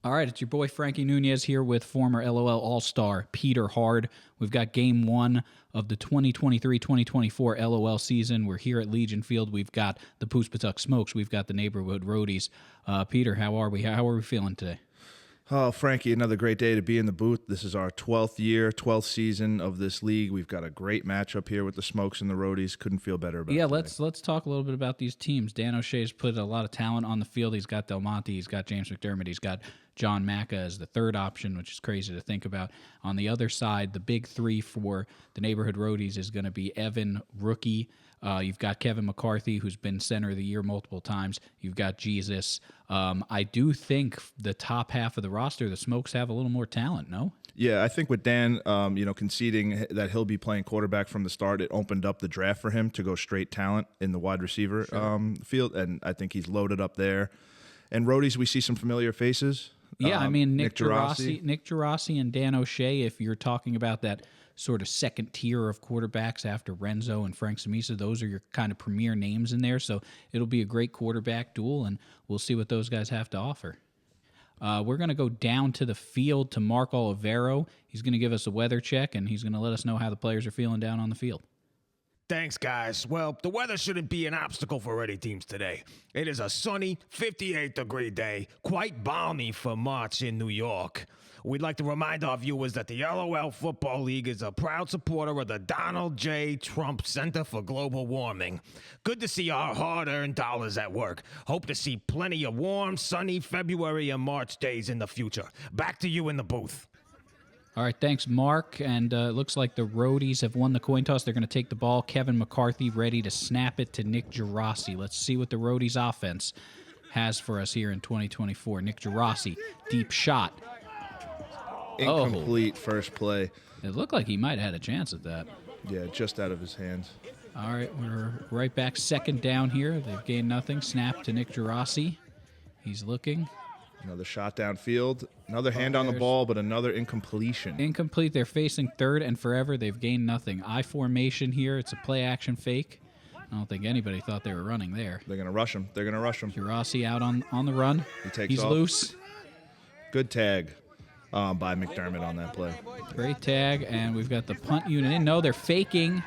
All right, it's your boy Frankie Nunez here with former LOL All-Star Peter Hard. We've got game one of the 2023-2024 LOL season. We're here at Legion Field. We've got the Poospatuck Smokes. We've got the neighborhood Roadies. Peter, how are we? How are we feeling today? Oh, Frankie, another great day to be in the booth. This is our 12th year, 12th season of this league. We've got a great matchup here with the Smokes and the Roadies. Couldn't feel better about it. Yeah, today. let's talk a little bit about these teams. Dan O'Shea's put a lot of talent on the field. He's got Del Monte, he's got James McDermott, he's got John Macca as the third option, which is crazy to think about. On the other side, the big three for the neighborhood Roadies is going to be Evan, rookie. You've got Kevin McCarthy, who's been center of the year multiple times. You've got Jesus. I do think the top half of the roster, the Smokes, have a little more talent, no? Yeah, I think with Dan, conceding that he'll be playing quarterback from the start, it opened up the draft for him to go straight talent in the wide receiver field, and I think he's loaded up there. And Roadies, we see some familiar faces. Yeah, I mean, Nick Gerasi and Dan O'Shea, if you're talking about that sort of second tier of quarterbacks after Renzo and Frank Samisa, those are your kind of premier names in there, so it'll be a great quarterback duel, and we'll see what those guys have to offer. We're going to go down to the field to Mark Olivero. He's going to give us a weather check, and he's going to let us know how the players are feeling down on the field. Thanks, guys. Well, the weather shouldn't be an obstacle for any teams today. It is a sunny, 58-degree day, quite balmy for March in New York. We'd like to remind our viewers that the LOL Football League is a proud supporter of the Donald J. Trump Center for Global Warming. Good to see our hard-earned dollars at work. Hope to see plenty of warm, sunny February and March days in the future. Back to you in the booth. All right, thanks, Mark. And it looks like the Roadies have won the coin toss. They're going to take the ball. Kevin McCarthy ready to snap it to Nick Gerasi. Let's see what the Roadies offense has for us here in 2024. Nick Gerasi, deep shot. Incomplete first play. It looked like he might have had a chance at that. Yeah, just out of his hands. All right, we're right back. Second down here. They've gained nothing. Snap to Nick Gerasi. He's looking. Another shot downfield. Another hand on the ball, but another incompletion. Incomplete. They're facing third and forever. They've gained nothing. I formation here. It's a play-action fake. I don't think anybody thought they were running there. They're going to rush him. Gerasi out on the run. He's off. Loose. Good tag by McDermott on that play. Great tag, and we've got the punt unit in. No, they're faking.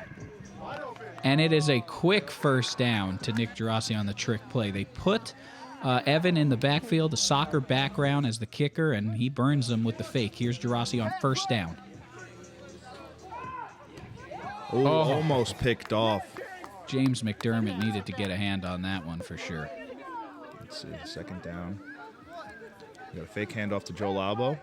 And it is a quick first down to Nick Gerasi on the trick play. They put Evan in the backfield, a soccer background as the kicker, and he burns them with the fake. Here's Gerasi on first down. Almost picked off. James McDermott needed to get a hand on that one for sure. Let's see, second down. We got a fake handoff to Joe Labo.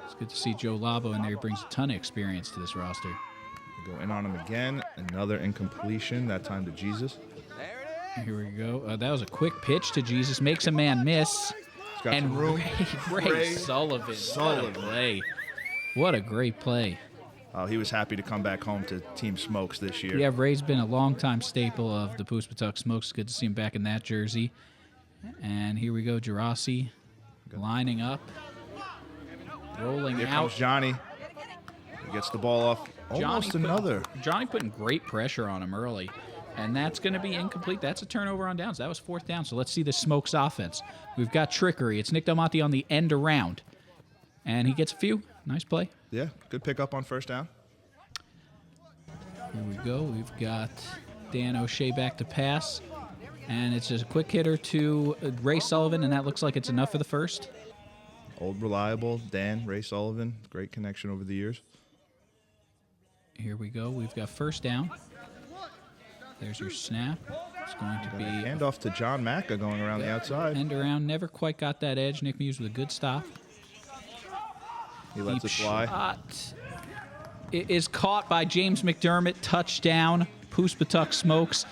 It's good to see Joe Labo in there. He brings a ton of experience to this roster. We go in on him again. Another incompletion, that time to Jesus. Here we go. That was a quick pitch to Jesus. Makes a man miss. He's got some room. Ray Sullivan. What a play. What a great play. He was happy to come back home to Team Smokes this year. Yeah, Ray's been a longtime staple of the Poospatuck Smokes. Good to see him back in that jersey. And here we go, Gerasi lining up, rolling Here out. comes Johnny. He gets the ball off. Almost another. Johnny putting great pressure on him early. And that's going to be incomplete. That's a turnover on downs. That was fourth down. So let's see the Smokes offense. We've got trickery. It's Nick Del Monte on the end around. And he gets a few. Nice play. Yeah, good pickup on first down. Here we go. We've got Dan O'Shea back to pass. And it's just a quick hitter to Ray Sullivan, and that looks like it's enough for the first. Old reliable Dan, Ray Sullivan. Great connection over the years. Here we go. We've got first down. There's your snap. It's going to be handoff to John Macca going around the outside. End around. Never quite got that edge. Nick Muse with a good stop. He lets it fly. Shot. It is caught by James McDermott. Touchdown. Poospatuck Smokes.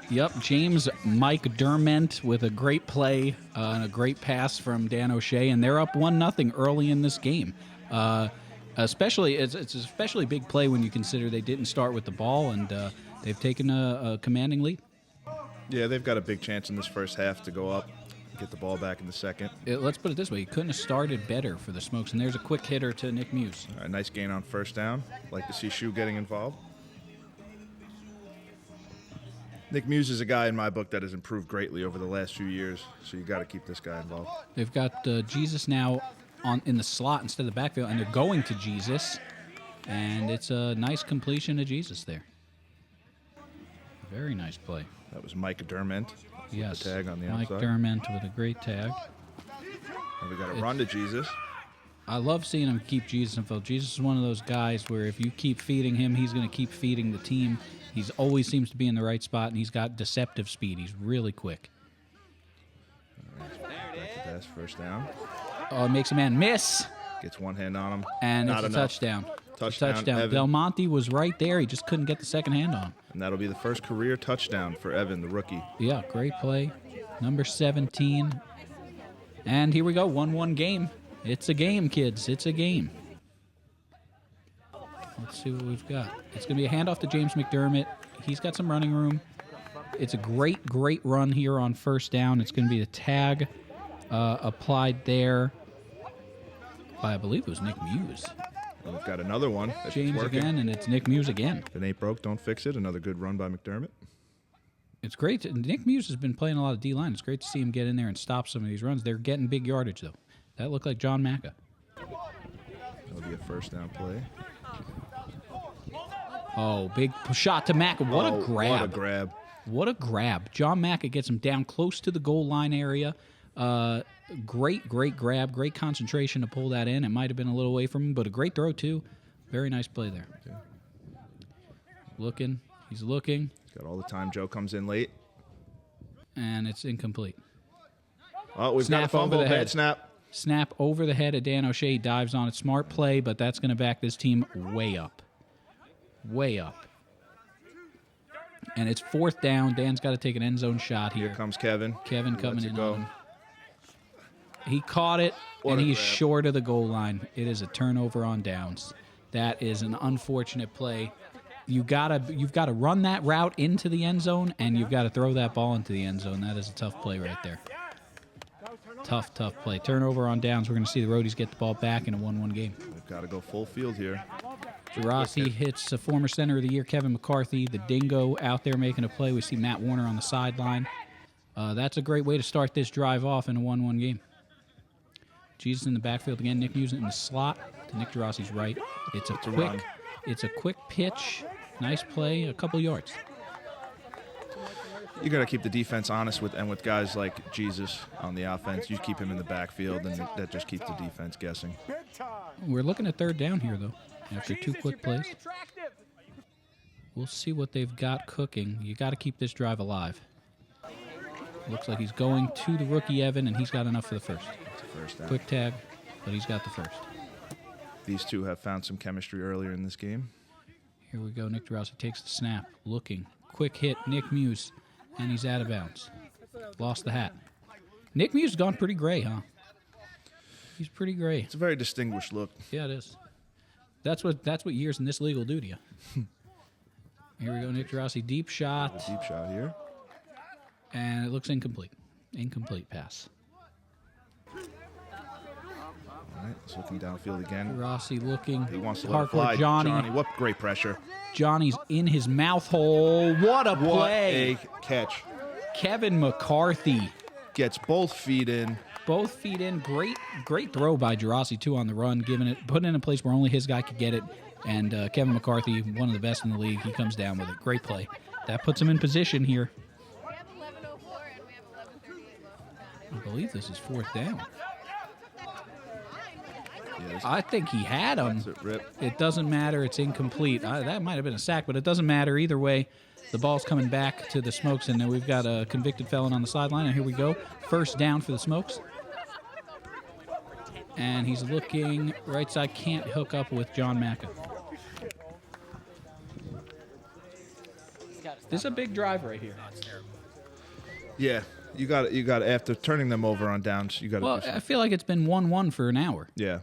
Yep, James Mike Dermont with a great play and a great pass from Dan O'Shea, and they're up 1-0 early in this game. Especially, it's an especially big play when you consider they didn't start with the ball, and they've taken a commanding lead. Yeah, they've got a big chance in this first half to go up, get the ball back in the second. Let's put it this way. He couldn't have started better for the Smokes, and there's a quick hitter to Nick Muse. All right, nice gain on first down. Like to see Shu getting involved. Nick Muse is a guy in my book that has improved greatly over the last few years, so you got to keep this guy involved. They've got Jesus now in the slot instead of the backfield, and they're going to Jesus. And it's a nice completion to Jesus there. Very nice play. That was Mike Dermont. Yes, The tag on the Mike outside. Dermont with a great tag. And we got a run to Jesus. I love seeing him keep Jesus involved. Jesus is one of those guys where if you keep feeding him, he's going to keep feeding the team. He's always seems to be in the right spot, and he's got deceptive speed. He's really quick. That's first down. Oh, it makes a man miss. Gets one hand on him. And Not it's a enough. touchdown. Touchdown, Evan. Del Monte was right there. He just couldn't get the second hand on him. And that'll be the first career touchdown for Evan, the rookie. Yeah, great play. Number 17. And here we go, 1-1 game. It's a game, kids. It's a game. Let's see what we've got. It's going to be a handoff to James McDermott. He's got some running room. It's a great, great run here on first down. It's going to be the tag applied there by, I believe it was Nick Muse. And we've got another one. That's James working. again, and it's Nick Muse again. If it ain't broke, don't fix it. Another good run by McDermott. It's great. Nick Muse has been playing a lot of D-line. It's great to see him get in there and stop some of these runs. They're getting big yardage, though. That looked like John Macca. That'll be a first down play. Oh, big shot to Macca. What a grab. What a grab. What a grab. John Macca gets him down close to the goal line area. Great, great grab. Great concentration to pull that in. It might have been a little away from him, but a great throw, too. Very nice play there. Okay. Looking. He's looking. He's got all the time. Joe comes in late. And it's incomplete. Oh, we've Snap got a fumble. over the Bad head. snap. Snap over the head of Dan O'Shea. He dives on it. Smart play, but that's going to back this team way up. Way up. And it's fourth down. Dan's got to take an end zone shot here. Here comes Kevin. Kevin He coming lets it in go. on him. He caught it, What and a he's grab. short of the goal line. It is a turnover on downs. That is an unfortunate play. You've got to run that route into the end zone, and you've got to throw that ball into the end zone. That is a tough play right there. Tough play. Turnover on downs. We're going to see the Roadies get the ball back in a 1-1 game. We've got to go full field here. Rossi hits a former center of the year, Kevin McCarthy, the dingo, out there making a play. We see Matt Warner on the sideline. That's a great way to start this drive off in a 1-1 game. Jesus in the backfield again. Nick Muse in the slot to Nick Rossi's right. It's a quick pitch. Nice play, a couple yards. You got to keep the defense honest with guys like Jesus on the offense. You keep him in the backfield, and that just keeps the defense guessing. We're looking at third down here, though, after two quick plays. We'll see what they've got cooking. You got to keep this drive alive. Looks like he's going to the rookie Evan, and he's got enough for the first. It's a first down. Quick tag, but he's got the first. These two have found some chemistry earlier in this game. Here we go. Nick Rossi takes the snap, looking. Quick hit, Nick Muse, and he's out of bounds. Lost the hat. Nick Muse has gone pretty gray, huh? He's pretty gray. It's a very distinguished look. Yeah, it is. That's what years in this league will do to you. Here we go, Nick Rossi, deep shot, Deep shot here. and it looks incomplete. Incomplete pass. All right, it's looking downfield again. Rossi looking. He wants to let it Hardcore fly. Johnny. What great pressure. Johnny's in his mouth hole. What a play. What a catch. Kevin McCarthy. Gets both feet in. Both feet in. Great throw by Gerasi, too, on the run, putting it in a place where only his guy could get it. And Kevin McCarthy, one of the best in the league, he comes down with it. Great play. That puts him in position here. We have 11:04 and we have 11:38 left. I believe this is fourth down. Yes. I think he had him. That's it, rip. It doesn't matter. It's incomplete. That might have been a sack, but it doesn't matter. Either way, the ball's coming back to the Smokes, and we've got a convicted felon on the sideline. And here we go. First down for the Smokes. And he's looking right side. Can't hook up with John Macca. This is a big drive right here. Yeah, you got after turning them over on downs. You got to. Well, I feel like it's been 1-1 for an hour. Yeah.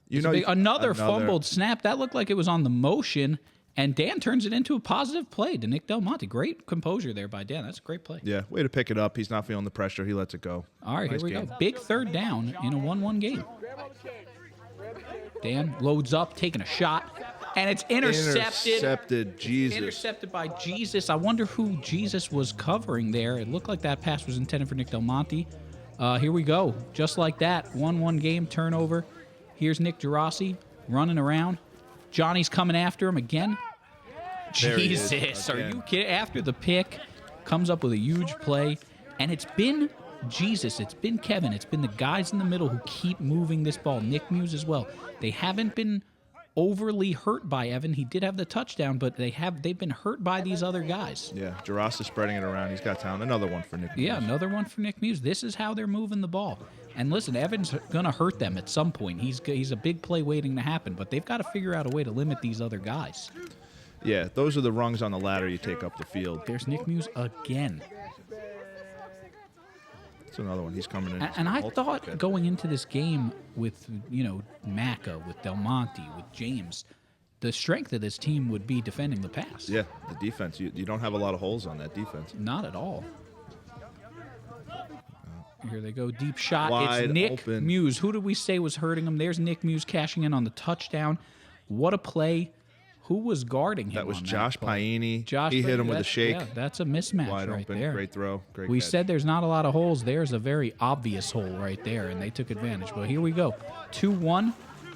It's a big- another fumbled snap. That looked like it was on the motion, and Dan turns it into a positive play to Nick Del Monte. Great composure there by Dan. That's a great play. Yeah, way to pick it up. He's not feeling the pressure. He lets it go. All right, Nice here we game. go. Big third down in a 1-1 game. Dan loads up, taking a shot, and it's intercepted. Intercepted, Jesus. Intercepted by Jesus. I wonder who Jesus was covering there. It looked like that pass was intended for Nick Del Monte. Here we go. Just like that. 1-1 game, turnover. Here's Nick Gerasi running around. Johnny's coming after him again. There he is, Jesus, are again. you kidding? After the pick, comes up with a huge play. And it's been Kevin. It's been the guys in the middle who keep moving this ball. Nick Muse as well. They haven't been overly hurt by Evan. He did have the touchdown, but they've been hurt by these other guys. Yeah, Jaras is spreading it around. He's got talent. Another one for Nick Muse. Yeah, another one for Nick Muse. This is how they're moving the ball. And listen, Evan's going to hurt them at some point. He's a big play waiting to happen, but they've got to figure out a way to limit these other guys. Yeah, those are the rungs on the ladder you take up the field. There's Nick Muse again. It's another one. He's coming in. And I thought going into this game with, Macca, with Del Monte, with James, the strength of this team would be defending the pass. Yeah, the defense. You don't have a lot of holes on that defense. Not at all. Here they go. Deep shot. Wide It's Nick open. Muse. Who did we say was hurting him? There's Nick Muse cashing in on the touchdown. What a play. Who was guarding him? That was on Josh play? Paini. Josh he hit him with a that's- shake. Yeah, that's a mismatch Wide right open. there. Great throw. Great We catch. said there's not a lot of holes. There's a very obvious hole right there, and they took advantage. But here we go. 2-1,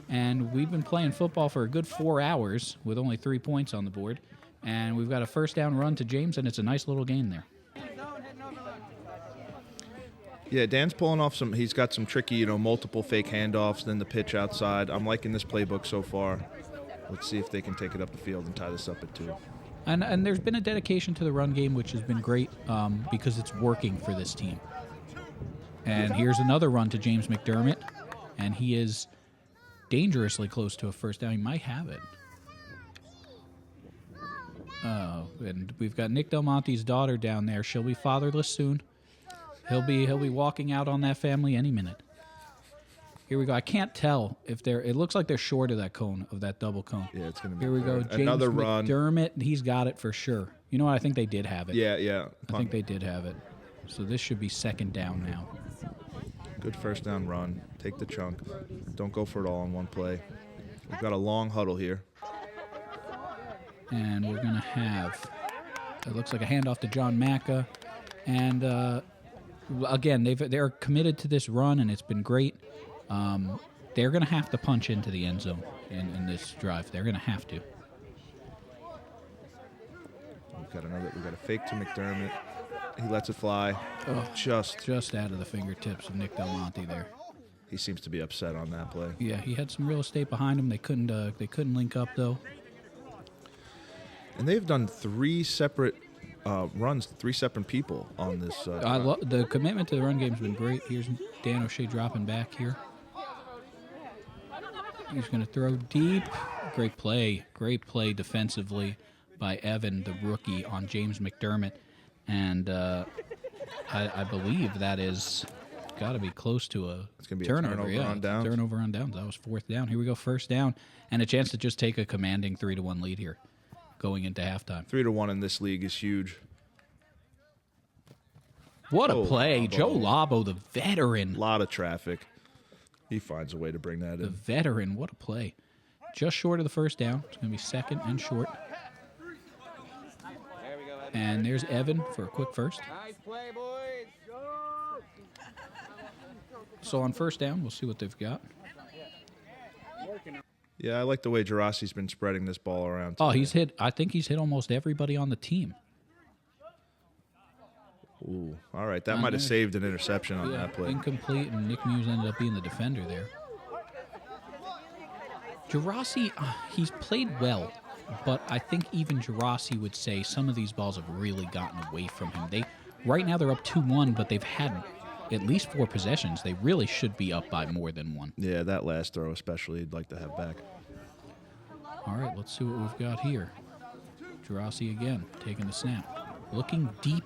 and we've been playing football for a good 4 hours with only 3 points on the board. And we've got a first down run to James, and it's a nice little gain there. Yeah, Dan's pulling off some. He's got some tricky, multiple fake handoffs, then the pitch outside. I'm liking this playbook so far. Let's see if they can take it up the field and tie this up at 2. And there's been a dedication to the run game, which has been great because it's working for this team. And here's another run to James McDermott, and he is dangerously close to a first down. He might have it. And we've got Nick Del Monte's daughter down there. She'll be fatherless soon. He'll be walking out on that family any minute. Here we go. I can't tell if they're. It looks like they're short of that cone, of that double cone. Yeah, it's going to be. Here we go. third. James Another run. McDermott, he's got it for sure. You know what? I think they did have it. Yeah. I think they did have it. So this should be second down now. Good first down run. Take the chunk. Don't go for it all in one play. We've got a long huddle here. And we're going to have, it looks like a handoff to John Macca. And again, they're committed to this run, and it's been great. They're going to have to punch into the end zone in this drive. They're going to have to. We've got a fake to McDermott. He lets it fly. Oh, Just out of the fingertips of Nick Del Monte there. he seems to be upset on that play. Yeah, he had some real estate behind him. They couldn't link up though. And they've done 3 separate runs, 3 separate people on this. The commitment to the run game's been great. Here's Dan O'Shea dropping back here. He's going to throw deep. Great play defensively by Evan, the rookie, on James McDermott. And I believe that is got to be close to a turnover. On downs. Turnover on downs. That was 4th down. Here we go, first down. And a chance to just take a commanding 3-1 lead here going into halftime. 3-1 in this league is huge. What a play. Labo. Joe Labo, the veteran. A lot of traffic. He finds a way to bring that The in. veteran, what a play. Just short of the first down. It's going to be second and short. And there's Evan for a quick first. Nice play, boys. So on first down, we'll see what they've got. Yeah, I like the way Gerasi's been spreading this ball around. Oh, today. I think he's hit almost everybody on the team. Ooh, all right. That might have saved an interception on Yeah, that play. incomplete, and Nick Muse ended up being the defender there. Gerasi, he's played well, but I think even Gerasi would say some of these balls have really gotten away from him. Right now they're up 2-1, but they've had at least 4 possessions. They really should be up by more than 1. Yeah, that last throw especially, he'd like to have back. All right, let's see what we've got here. Gerasi again, taking the snap. Looking deep,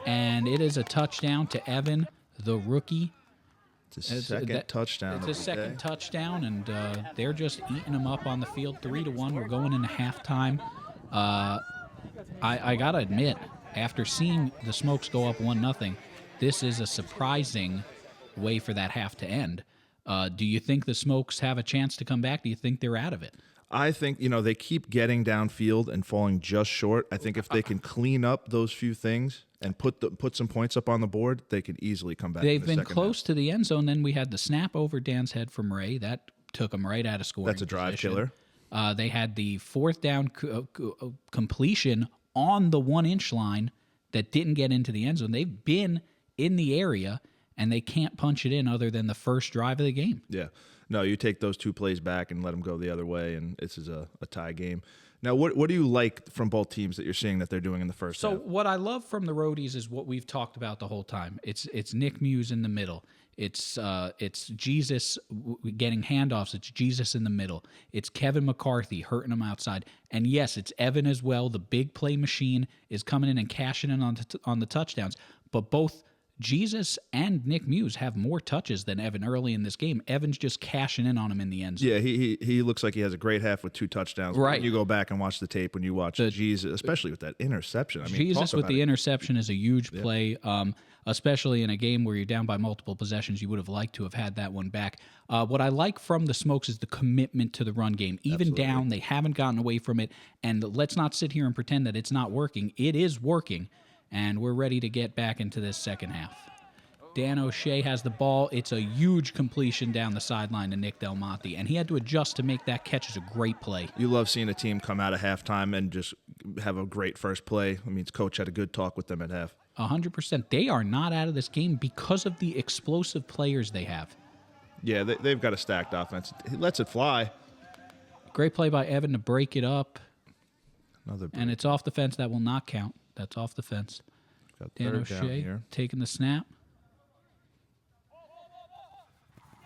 and it is a touchdown to Evan, the rookie. It's his second touchdown. It's of his the second day. touchdown, and they're just eating him up on the field. 3-1. We're going into halftime. I gotta admit, after seeing the Smokes go up 1-0, this is a surprising way for that half to end. Do you think the Smokes have a chance to come back? Do you think they're out of it? I think, they keep getting downfield and falling just short. I think if they can clean up those few things and put some points up on the board, they could easily come back. They've in the been second close half. to the end zone. Then we had the snap over Dan's head from Ray. That took him right out of scoring. That's a drive position. killer. They had the fourth down completion on the 1-inch line that didn't get into the end zone. They've been in the area, and they can't punch it in other than the first drive of the game. Yeah. No, you take those 2 plays back and let them go the other way, and this is a tie game. Now, what do you like from both teams that you're seeing that they're doing in the first So half? what I love from the Roadies is what we've talked about the whole time. It's Nick Muse in the middle. It's Jesus getting handoffs. It's Jesus in the middle. It's Kevin McCarthy hurting him outside. And yes, it's Evan as well. The big play machine is coming in and cashing in on the touchdowns. But both Jesus and Nick Muse have more touches than Evan early in this game. Evan's just cashing in on him in the end zone. Yeah, he looks like he has a great half with 2 touchdowns. Right. When you go back and watch the tape, when you watch Jesus, especially with that interception. I mean, Jesus talk with about the it. interception is a huge play, especially in a game where you're down by multiple possessions. You would have liked to have had that one back. What I like from the Smokes is the commitment to the run game. Even down, they haven't gotten away from it. And let's not sit here and pretend that it's not working. It is working, and we're ready to get back into this second half. Dan O'Shea has the ball. It's a huge completion down the sideline to Nick Del Monte, and he had to adjust to make that catch. It's a great play. You love seeing a team come out of halftime and just have a great first play. I mean, coach had a good talk with them at half. 100%. They are not out of this game because of the explosive players they have. Yeah, they've got a stacked offense. He lets it fly. Great play by Evan to break it up, Another and it's off the fence. That will not count. That's off the fence. got Dan third down O'Shea here. taking the snap.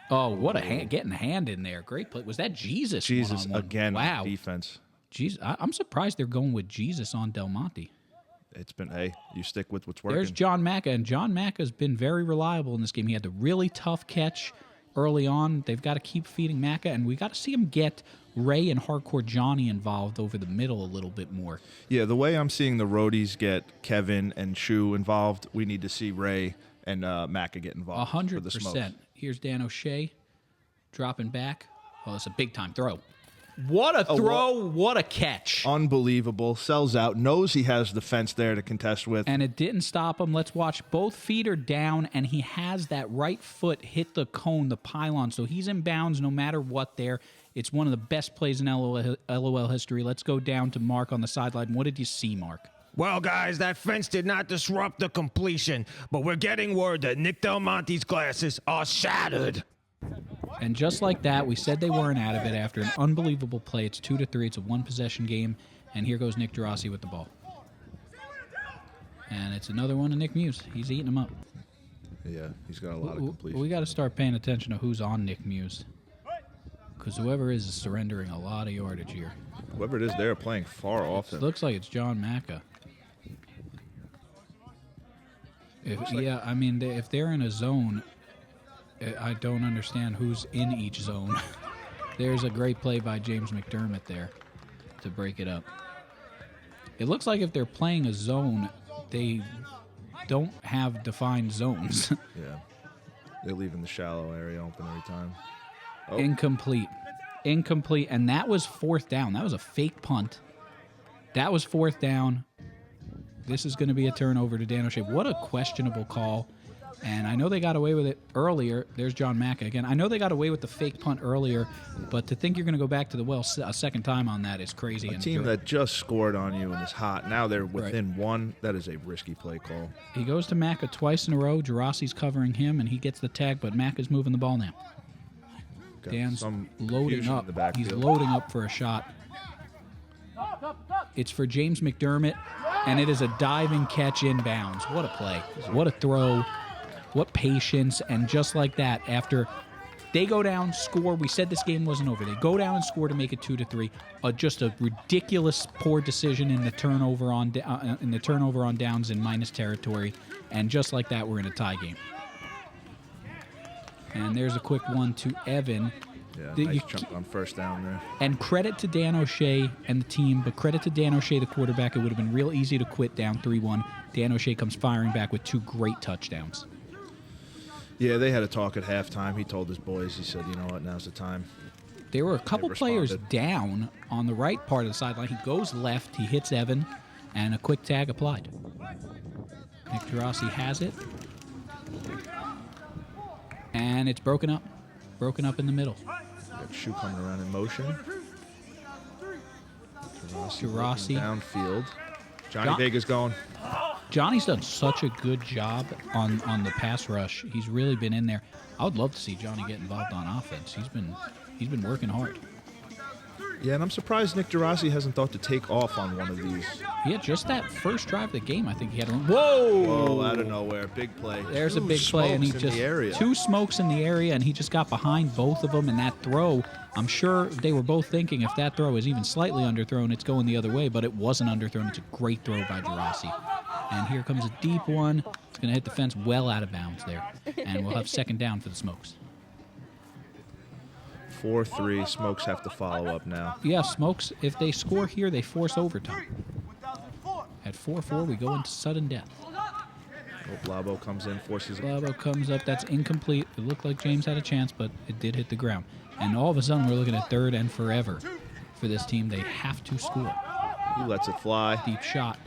Oh, what a getting a hand in there. Great play. Was that Jesus? Jesus one-on-one? again. Wow. Defense. Jesus, I'm surprised they're going with Jesus on Del Monte. It's been, hey, you stick with what's working. There's John Macca, and John Macca's been very reliable in this game. He had the really tough catch early on. They've got to keep feeding Macca, and we got to see him get Ray and Hardcore Johnny involved over the middle a little bit more. Yeah, the way I'm seeing the Roadies get Kevin and Shu involved, we need to see Ray and Macca get involved. 100%. Here's Dan O'Shea dropping back. Oh, it's a big-time throw. What a throw. What a catch. Unbelievable. Sells out. Knows he has the fence there to contest with. And it didn't stop him. Let's watch. Both feet are down, and he has that right foot hit the cone, the pylon. So he's in bounds no matter what there. It's one of the best plays in LOL history. Let's go down to Mark on the sideline. What did you see, Mark? Well, guys, that fence did not disrupt the completion, but we're getting word that Nick Del Monte's glasses are shattered. And just like that, we said they weren't out of it after an unbelievable play. It's 2-3. It's a one-possession game. And here goes Nick Gerasi with the ball. And it's another one of Nick Muse. He's eating them up. Yeah, he's got a lot of completion. We got to start paying attention to who's on Nick Muse. Because whoever is surrendering a lot of yardage here. Whoever it is, they're playing far off him. Looks like it's John Macca. I mean, if they're in a zone, I don't understand who's in each zone. There's a great play by James McDermott there to break it up. It looks like if they're playing a zone, they don't have defined zones. Yeah. They're leaving the shallow area open every time. Oh. Incomplete, and that was fourth down. That was a fake punt. That was fourth down. This is going to be a turnover to Dan O'Shea. What a questionable call. And I know they got away with it earlier. There's John Macca again. I know they got away with the fake punt earlier, but to think you're going to go back to the well a second time on that is crazy. A team that just scored on you and is hot. Now they're within one. That is a risky play call. He goes to Macca twice in a row. Gerasi's covering him, and he gets the tag, but Macca's moving the ball now. Got Dan's some loading confusion up. in the backfield. He's loading up for a shot. It's for James McDermott, and it is a diving catch inbounds. What a play. What a throw. What patience. And just like that, after they go down, score. We said this game wasn't over. They go down and score to make it 2-3. Just a ridiculous poor decision in the turnover on downs in minus territory. And just like that, we're in a tie game. And there's a quick one to Evan. Yeah, nice jump on first down there. And credit to Dan O'Shea and the team, but credit to Dan O'Shea, the quarterback. It would have been real easy to quit down 3-1. Dan O'Shea comes firing back with 2 great touchdowns. Yeah, they had a talk at halftime. He told his boys, he said, you know what, now's the time. There were a couple players responded. down on the right part of the sideline. He goes left, he hits Evan, and a quick tag applied. Nick Gerasi has it. And it's broken up. Broken up in the middle. Got Shu coming around in motion. Gerasi. Downfield. Johnny Vega's going. Johnny's done such a good job on the pass rush. He's really been in there. I would love to see Johnny get involved on offense. He's been working hard. Yeah, and I'm surprised Nick Gerasi hasn't thought to take off on one of these. Yeah, just that first drive of the game, I think he had one. Whoa! Whoa, out of nowhere. Big play. There's a big play, and he just two smokes in the area, and he just got behind both of them. And that throw, I'm sure they were both thinking if that throw is even slightly underthrown, it's going the other way, but it wasn't underthrown. It's a great throw by Gerasi. And here comes a deep one. It's going to hit the fence well out of bounds there. And we'll have second down for the Smokes. 4-3. Smokes have to follow up now. Yeah, Smokes, if they score here, they force overtime. At 4-4, we go into sudden death. Blabo comes in, forces. Blabo comes up. That's incomplete. It looked like James had a chance, but it did hit the ground. And all of a sudden, we're looking at third and forever for this team. They have to score. He lets it fly. Deep shot.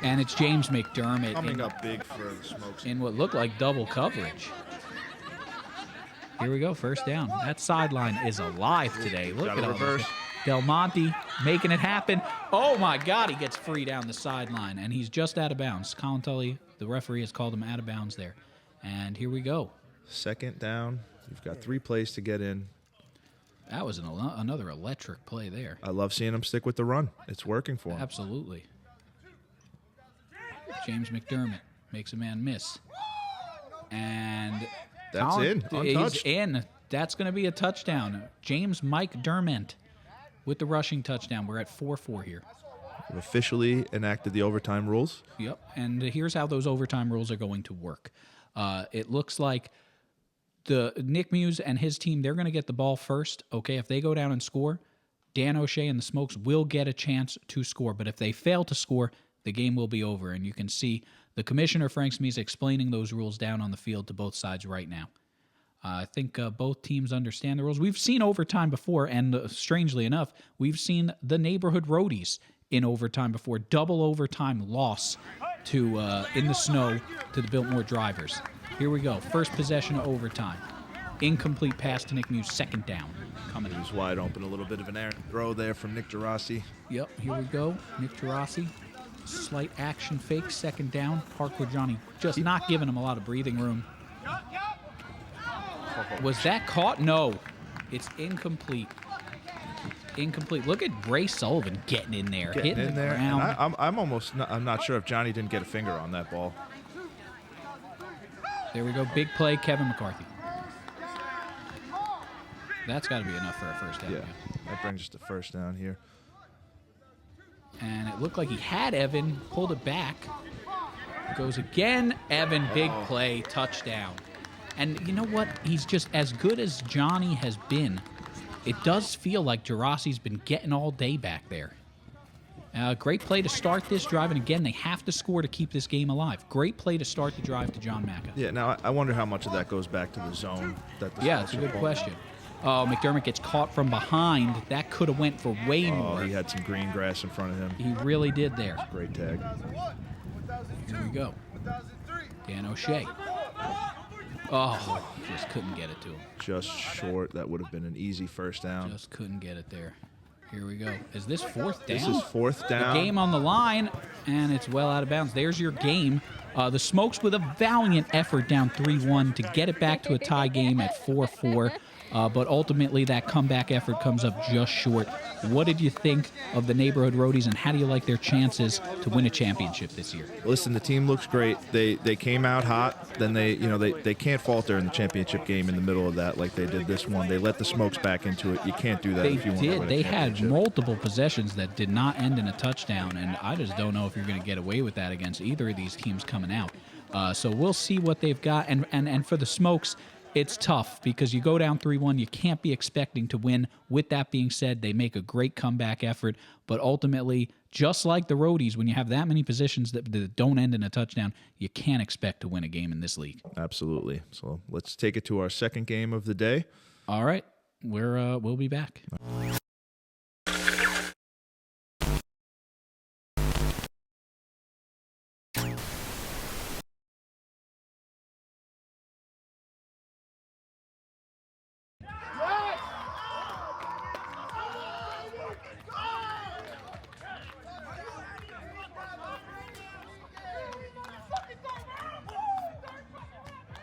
And it's James McDermott. Coming up big for the Smokes. In what looked like double coverage. Here we go, first down. That sideline is alive today. Look at all this. Del Monte making it happen. Oh, my God, he gets free down the sideline, and he's just out of bounds. Colin Tully, the referee, has called him out of bounds there. And here we go. Second down. You've got 3 plays to get in. That was another electric play there. I love seeing him stick with the run. It's working for him. Absolutely. James McDermott makes a man miss. And that's in. Untouched. He's in. That's going to be a touchdown. James Mike Dermont with the rushing touchdown. We're at 4-4 here. We've officially enacted the overtime rules. Yep. And here's how those overtime rules are going to work. It looks like Nick Muse and his team, they're going to get the ball first. Okay, if they go down and score, Dan O'Shea and the Smokes will get a chance to score. But if they fail to score, the game will be over. And you can see the commissioner, Frank Smees, explaining those rules down on the field to both sides right now. I think both teams understand the rules. We've seen overtime before, and strangely enough, we've seen the neighborhood Roadies in overtime before. Double overtime loss to in the snow to the Biltmore Drivers. Here we go. First possession of overtime. Incomplete pass to Nick Muse. Second down. Coming. He was wide open. A little bit of an errant throw there from Nick Gerasi. Yep, here we go. Nick Gerasi. Slight action fake. Second down. Parkwood Johnny just not giving him a lot of breathing room. Was that caught? No. It's incomplete. Incomplete. Look at Ray Sullivan getting in there. Getting hitting in the there. ground. I'm not sure if Johnny didn't get a finger on that ball. There we go. Big play, Kevin McCarthy. That's got to be enough for a first down. Yeah, that brings us to first down here. And it looked like he had Evan, pulled it back. Goes again. Evan, big play, touchdown. And you know what? He's just as good as Johnny has been. It does feel like Gerasi's been getting all day back there. Great play to start this drive. And again, they have to score to keep this game alive. Great play to start the drive to John Macca. Yeah, now I wonder how much of that goes back to the zone. It's a good question. Oh, McDermott gets caught from behind. That could have went for way more. He had some green grass in front of him. He really did there. Great tag. Here we go. Dan O'Shea. Oh, just couldn't get it to him. Just short. That would have been an easy first down. Just couldn't get it there. Here we go. Is this fourth down? This is fourth down. The game on the line, and it's well out of bounds. There's your game. The Smokes with a valiant effort down 3-1 to get it back to a tie game at 4-4. But ultimately, that comeback effort comes up just short. What did you think of the neighborhood Roadies, and how do you like their chances to win a championship this year? Listen, the team looks great. They came out hot. Then they can't falter in the championship game in the middle of that like they did this one. They let the Smokes back into it. You can't do that if you want to win a They had championship. multiple possessions that did not end in a touchdown, and I just don't know if you're going to get away with that against either of these teams coming out. So we'll see what they've got. And for the Smokes, it's tough because you go down 3-1. You can't be expecting to win. With that being said, they make a great comeback effort. But ultimately, just like the Roadies, when you have that many positions that don't end in a touchdown, you can't expect to win a game in this league. Absolutely. So let's take it to our second game of the day. All right. We'll be back.